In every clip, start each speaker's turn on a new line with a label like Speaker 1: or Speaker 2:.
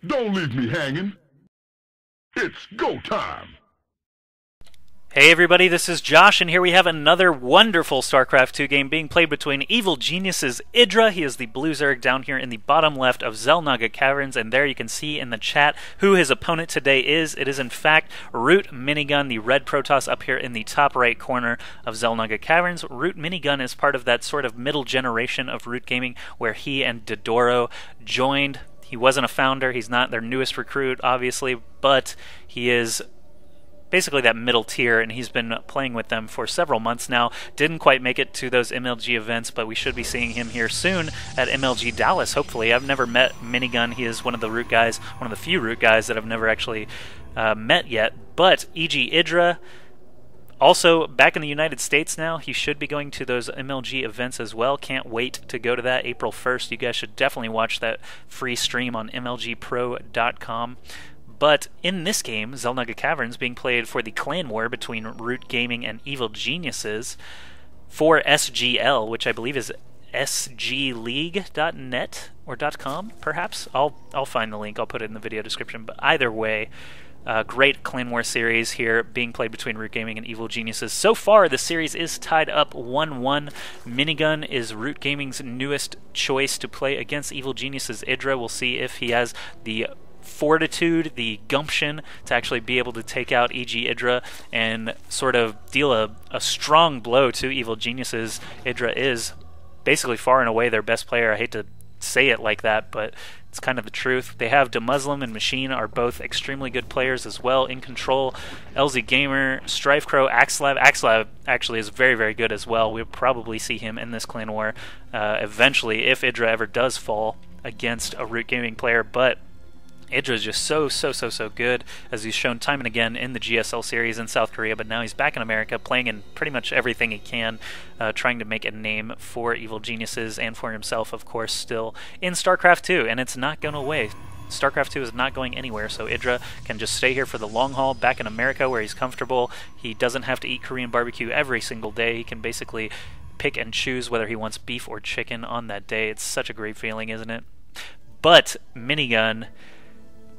Speaker 1: Don't leave me hanging. It's go time.
Speaker 2: Hey everybody, this is Josh, and here we have another wonderful StarCraft 2 game being played between Evil Genius's IdrA. He is the blue Zerg down here in the bottom left of Xel'Naga Caverns, and there you can see in the chat who his opponent today is. It is in fact Root Minigun, the red Protoss up here in the top right corner of Xel'Naga Caverns. Root Minigun is part of that sort of middle generation of Root Gaming where he and Dodoro joined. He wasn't a founder, he's not their newest recruit, obviously, but he is basically that middle tier, and he's been playing with them for several months now. Didn't quite make it to those MLG events, but we should be seeing him here soon at MLG Dallas, hopefully. I've never met Minigun. He is one of the Root guys, one of the few Root guys that I've never actually met yet. But EG IdrA, also back in the United States now. He should be going to those MLG events as well. Can't wait to go to that April 1st. You guys should definitely watch that free stream on MLGpro.com. But in this game, Xel'Naga Caverns being played for the clan war between Root Gaming and Evil Geniuses for SGL, which I believe is sgleague.net or .com, perhaps. I'll find the link. I'll put it in the video description. But either way, great clan war series here being played between Root Gaming and Evil Geniuses. So far, the series is tied up 1-1. Minigun is Root Gaming's newest choice to play against Evil Geniuses' IdrA. We'll see if he has the fortitude, the gumption to actually be able to take out EG IdrA and sort of deal a strong blow to Evil Geniuses. IdrA is basically far and away their best player. I hate to say it like that, but it's kind of the truth. They have DeMuslim and Machine are both extremely good players as well. In Control, LZ Gamer, Strife Crow, Axelav. Axelav actually is very, very good as well. We'll probably see him in this clan war eventually if IdrA ever does fall against a Root Gaming player, but IdrA is just so good, as he's shown time and again in the GSL series in South Korea, but now he's back in America playing in pretty much everything he can, trying to make a name for Evil Geniuses and for himself, of course, still in StarCraft 2, and it's not going away. StarCraft 2 is not going anywhere, so IdrA can just stay here for the long haul back in America where he's comfortable. He doesn't have to eat Korean barbecue every single day. He can basically pick and choose whether he wants beef or chicken on that day. It's such a great feeling, isn't it? But Minigun,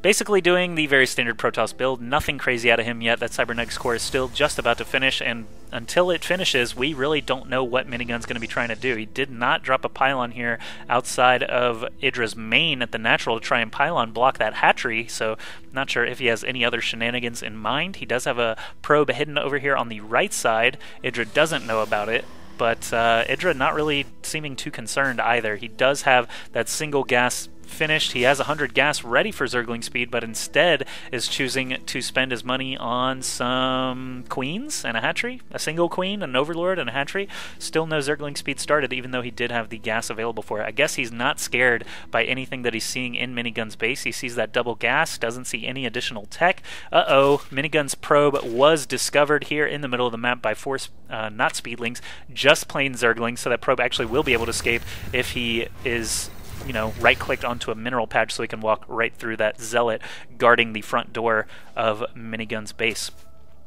Speaker 2: basically doing the very standard Protoss build, nothing crazy out of him yet. That Cybernetics core is still just about to finish, and until it finishes, we really don't know what Minigun's going to be trying to do. He did not drop a pylon here outside of IdrA's main at the natural to try and pylon block that hatchery, so not sure if he has any other shenanigans in mind. He does have a probe hidden over here on the right side. IdrA doesn't know about it, but IdrA not really seeming too concerned either. He does have that single gas finished. He has 100 gas ready for Zergling speed, but instead is choosing to spend his money on some queens and a hatchery, a single queen, an overlord, and a hatchery. Still no Zergling speed started, even though he did have the gas available for it. I guess he's not scared by anything that he's seeing in Minigun's base. He sees that double gas, doesn't see any additional tech. Minigun's probe was discovered here in the middle of the map by four, not speedlings, just plain Zerglings, so that probe actually will be able to escape if he is, you know, right-clicked onto a mineral patch so he can walk right through that zealot guarding the front door of Minigun's base.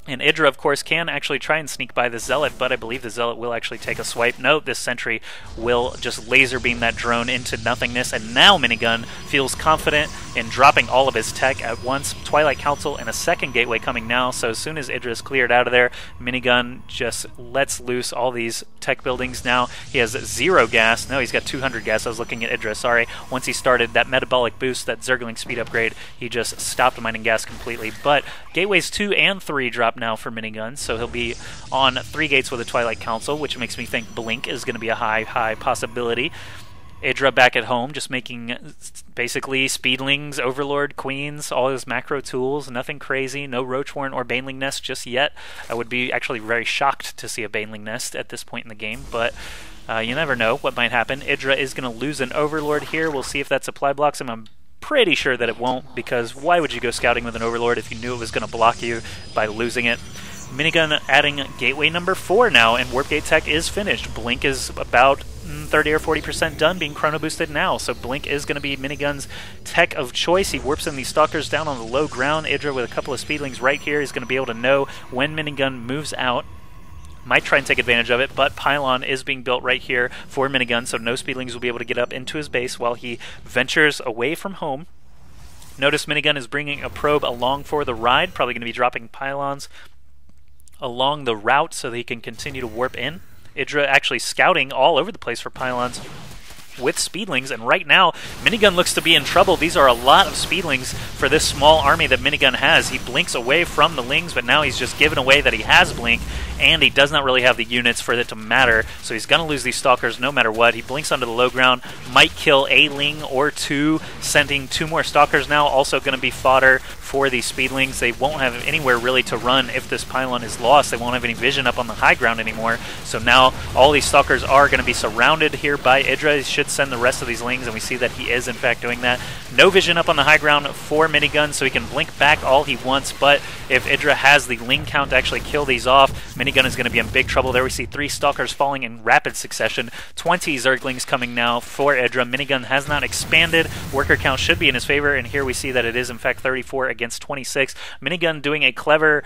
Speaker 2: And IdrA, of course, can actually try and sneak by the Zealot, but I believe the Zealot will actually take a swipe. No, this Sentry will just laser beam that drone into nothingness, and now Minigun feels confident in dropping all of his tech at once. Twilight Council and a second gateway coming now, so as soon as IdrA is cleared out of there, Minigun just lets loose all these tech buildings now. He has 0 gas. No, he's got 200 gas. I was looking at IdrA, sorry. Once he started that metabolic boost, that Zergling speed upgrade, he just stopped mining gas completely. But gateways 2 and 3 drop now for Minigun, so he'll be on 3 gates with a Twilight Council, which makes me think Blink is going to be a high possibility. IdrA back at home, just making basically Speedlings, Overlord, Queens, all his macro tools, nothing crazy, no Roachwarren or Baneling Nest just yet. I would be actually very shocked to see a Baneling Nest at this point in the game, but you never know what might happen. IdrA is going to lose an Overlord here. We'll see if that supply blocks him. I'm pretty sure that it won't, because why would you go scouting with an Overlord if you knew it was going to block you by losing it? Minigun adding gateway number 4 now, and Warp Gate tech is finished. Blink is about 30 or 40% done, being chrono boosted now, so Blink is going to be Minigun's tech of choice. He warps in these stalkers down on the low ground. IdrA with a couple of speedlings right here is going to be able to know when Minigun moves out. Might try and take advantage of it, but Pylon is being built right here for Minigun, so no speedlings will be able to get up into his base while he ventures away from home. Notice Minigun is bringing a probe along for the ride, probably going to be dropping pylons along the route so that he can continue to warp in. IdrA actually scouting all over the place for pylons with speedlings, and right now Minigun looks to be in trouble. These are a lot of speedlings for this small army that Minigun has. He blinks away from the lings, but now he's just given away that he has blink, and he does not really have the units for it to matter, so he's going to lose these stalkers no matter what. He blinks onto the low ground, might kill a ling or two, sending 2 more stalkers now, also going to be fodder for these speedlings. They won't have anywhere really to run if this pylon is lost. They won't have any vision up on the high ground anymore, so now all these stalkers are going to be surrounded here by IdrA. He should send the rest of these lings, and we see that he is in fact doing that. No vision up on the high ground for Minigun, so he can blink back all he wants, but if IdrA has the ling count to actually kill these off, Minigun is going to be in big trouble. There we see 3 stalkers falling in rapid succession. 20 Zerglings coming now for IdrA. Minigun has not expanded. Worker count should be in his favor, and here we see that it is in fact 34 against 26. Minigun doing a clever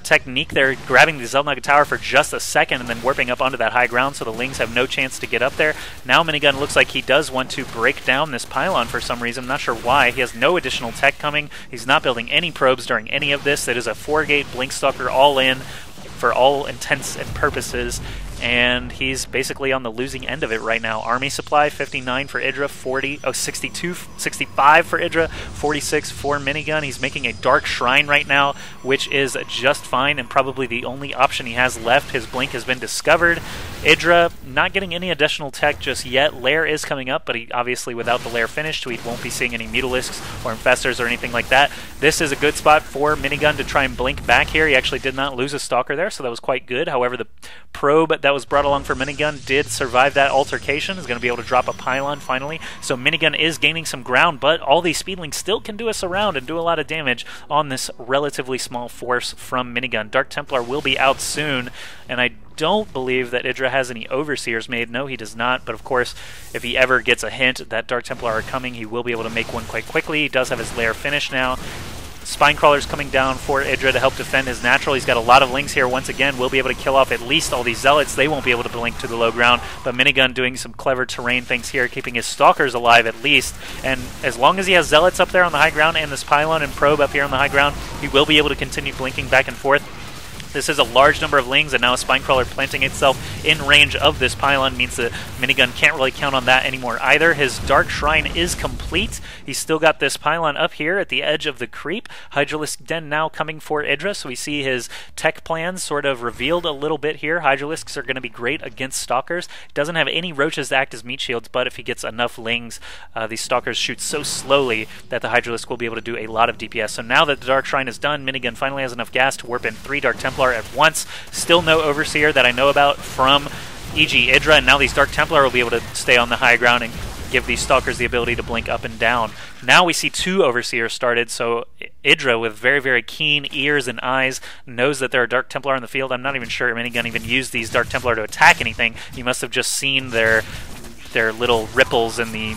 Speaker 2: technique there, grabbing the Xel'Naga Tower for just a second and then warping up onto that high ground so the lings have no chance to get up there. Now Minigun looks like he does want to break down this pylon for some reason. I'm not sure why. He has no additional tech coming. He's not building any probes during any of this. It is a 4-gate Blink Stalker all in for all intents and purposes, and he's basically on the losing end of it right now. Army supply 59 for IdrA, 65 for IdrA, 46 for Minigun. He's making a Dark Shrine right now, which is just fine and probably the only option he has left. His blink has been discovered. IdrA not getting any additional tech just yet. Lair is coming up, but he obviously without the Lair finished, we won't be seeing any Mutalisks or Infestors or anything like that. This is a good spot for Minigun to try and blink back here. He actually did not lose a Stalker there, so that was quite good. However, the probe that was brought along for Minigun did survive that altercation. Is going to be able to drop a pylon finally. So Minigun is gaining some ground, but all these speedlings still can do us around and do a lot of damage on this relatively small force from Minigun. Dark Templar will be out soon, and I don't believe that IdrA has any Overseers made. No, he does not, but of course, if he ever gets a hint that Dark Templar are coming, he will be able to make one quite quickly. He does have his lair finished now. Spinecrawler's coming down for IdrA to help defend his natural. He's got a lot of lings here. Once again, we'll be able to kill off at least all these zealots. They won't be able to blink to the low ground, but Minigun doing some clever terrain things here, keeping his stalkers alive at least. And as long as he has zealots up there on the high ground and this pylon and probe up here on the high ground, he will be able to continue blinking back and forth. This is a large number of lings, and now a Spinecrawler planting itself in range of this pylon means that Minigun can't really count on that anymore either. His Dark Shrine is complete. He's still got this pylon up here at the edge of the creep. Hydralisk Den now coming for IdrA, so we see his tech plans sort of revealed a little bit here. Hydralisks are going to be great against Stalkers. Doesn't have any roaches to act as meat shields, but if he gets enough lings, these Stalkers shoot so slowly that the Hydralisk will be able to do a lot of DPS. So now that the Dark Shrine is done, Minigun finally has enough gas to warp in 3 Dark Templar at once. Still no Overseer that I know about from e.g. IdrA, and now these Dark Templar will be able to stay on the high ground and give these Stalkers the ability to blink up and down. Now we see 2 Overseers started, so IdrA with very, very keen ears and eyes knows that there are Dark Templar in the field. I'm not even sure Minigun even used these Dark Templar to attack anything. He must have just seen their little ripples in the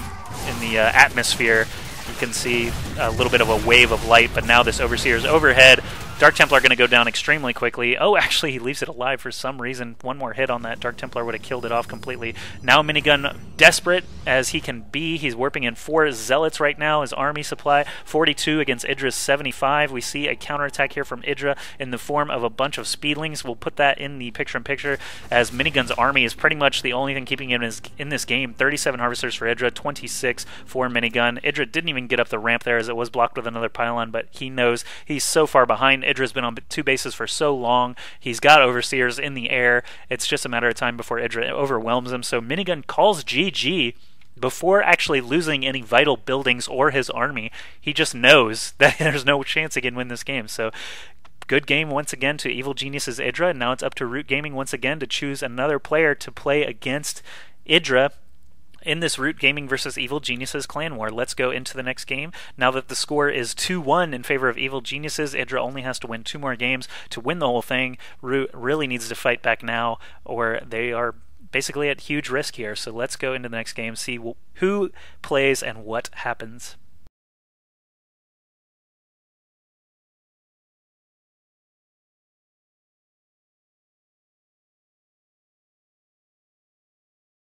Speaker 2: atmosphere. You can see a little bit of a wave of light, but now this Overseer is overhead. Dark Templar going to go down extremely quickly. Oh, actually, he leaves it alive for some reason. One more hit on that Dark Templar would have killed it off completely. Now Minigun, desperate as he can be. He's warping in 4 Zealots right now. His army supply, 42 against IdrA's 75. We see a counterattack here from IdrA in the form of a bunch of Speedlings. We'll put that in the picture-in-picture, as Minigun's army is pretty much the only thing keeping him in this game. 37 Harvesters for IdrA, 26 for Minigun. IdrA didn't even get up the ramp there as it was blocked with another pylon, but he knows he's so far behind. IdrA's been on 2 bases for so long. He's got Overseers in the air. It's just a matter of time before IdrA overwhelms him. So Minigun calls GG before actually losing any vital buildings or his army. He just knows that there's no chance he can win this game. So good game once again to Evil Genius's IdrA. And now it's up to Root Gaming once again to choose another player to play against IdrA in this Root Gaming versus Evil Geniuses clan war. Let's go into the next game. Now that the score is 2-1 in favor of Evil Geniuses, IdrA only has to win 2 more games to win the whole thing. Root really needs to fight back now, or they are basically at huge risk here. So let's go into the next game, see who plays and what happens.